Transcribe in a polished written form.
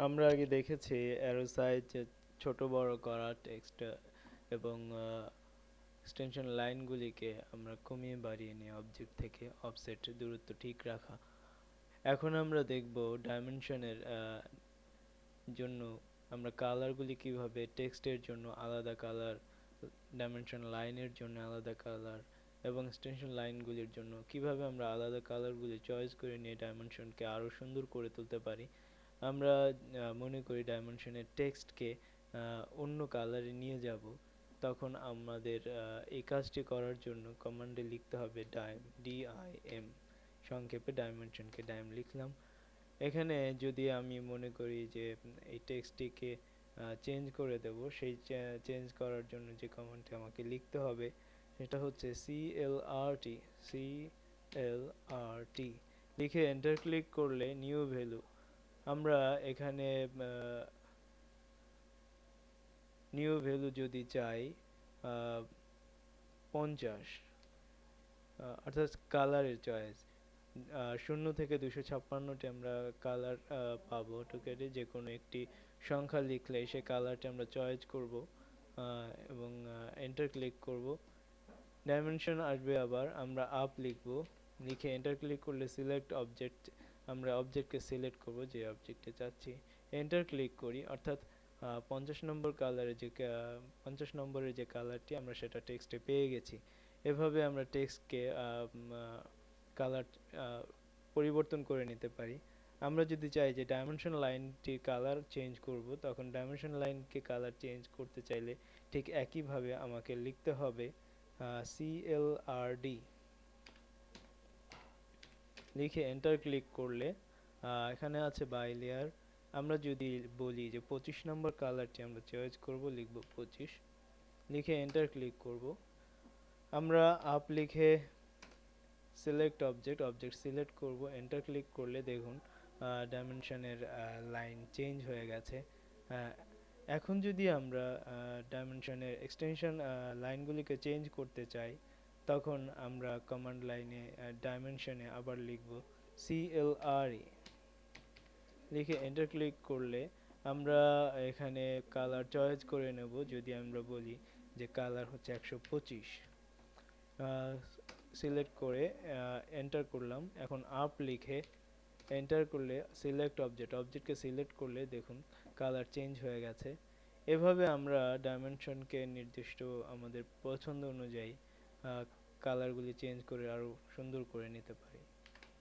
আমরা আগে দেখেছি অ্যারো সাইজ ছোট বড় করা টেক্সট এবং এক্সটেনশন লাইনগুলিকে আমরা কমিয়ে বাড়িয়ে নিয়ে অবজেক্ট থেকে অফসেট দূরত্ব ঠিক রাখা। এখন আমরা দেখব ডাইমেনশনের জন্য আমরা কালারগুলি কিভাবে টেক্সটের জন্য আলাদা কালার, ডাইমেনশন লাইনের জন্য আলাদা কালার এবং এক্সটেনশন লাইনগুলির জন্য কিভাবে আমরা আলাদা কালারগুলি চয়েস করে নিয়ে ডাইমেনশনকে আরও সুন্দর করে তুলতে পারি। আমরা মনে করি ডাইমেনশনের টেক্সটকে অন্য কালারে নিয়ে যাব, তখন আমাদের এই কাজটি করার জন্য কমান্ডে লিখতে হবে DIM, সংক্ষেপে ডাইমেনশনকে ডাইম লিখলাম। এখানে যদি আমি মনে করি যে এই টেক্সটটিকে চেঞ্জ করে দেব, সেই চেঞ্জ করার জন্য যে কমান্ডটি আমাকে লিখতে হবে সেটা হচ্ছে CLRT লিখে এন্টার ক্লিক করলে নিউ ভ্যালু। আমরা এখানে নিউ ভ্যালু যদি চাই 50, অর্থাৎ কালারের চয়েস 0 থেকে 256টি আমরা কালার পাবো AutoCAD-এ। যে কোনো একটি সংখ্যা লিখলে সেই কালারটি আমরা চয়েস করব এবং এন্টার ক্লিক করব। ডাইমেনশন আসবে, আবার আমরা আপ লিখব, লিখে এন্টার ক্লিক করলে সিলেক্ট অবজেক্ট, আমরা অবজেক্টকে সিলেক্ট করব যে অবজেক্টে চাচ্ছি। এন্টার ক্লিক করি, অর্থাৎ 50 নম্বর কালারে যে 50 নম্বরের যে কালারটি আমরা সেটা টেক্সটে পেয়ে গেছি। এভাবে আমরা টেক্সটকে কালার পরিবর্তন করে নিতে পারি। আমরা যদি চাই যে ডাইমেনশন লাইনটির কালার চেঞ্জ করব, তখন ডাইমেনশন লাইনকে কালার চেঞ্জ করতে চাইলে ঠিক একইভাবে আমাকে লিখতে হবে CLRD, লিখে এন্টার ক্লিক করলে এখানে আছে বাই লেয়ার। আমরা যদি বলি যে 25 নম্বর কালারটি আমরা চয়েস করব, লিখব 25, লিখে এন্টার ক্লিক করব। আমরা আপ লিখে সিলেক্ট অবজেক্ট সিলেক্ট করব, এন্টার ক্লিক করলে দেখুন ডাইমেনশনের লাইন চেঞ্জ হয়ে গেছে। এখন যদি আমরা ডাইমেনশনের এক্সটেনশন লাইনগুলিকে চেঞ্জ করতে চাই, তখন আমরা কমান্ড লাইনে ডাইমেনশনে আবার লিখব CLRE, লিখে এন্টার ক্লিক করলে আমরা এখানে কালার চয়েস করে নেব। যদি আমরা বলি যে কালার হচ্ছে 125, সিলেক্ট করে এন্টার করলাম। এখন আপ লিখে এন্টার করলে সিলেক্ট অবজেক্টকে সিলেক্ট করলে দেখুন কালার চেঞ্জ হয়ে গেছে। এভাবে আমরা ডাইমেনশনকে নির্দিষ্ট আমাদের পছন্দ অনুযায়ী কালারগুলি চেঞ্জ করে আরও সুন্দর করে নিতে পারি।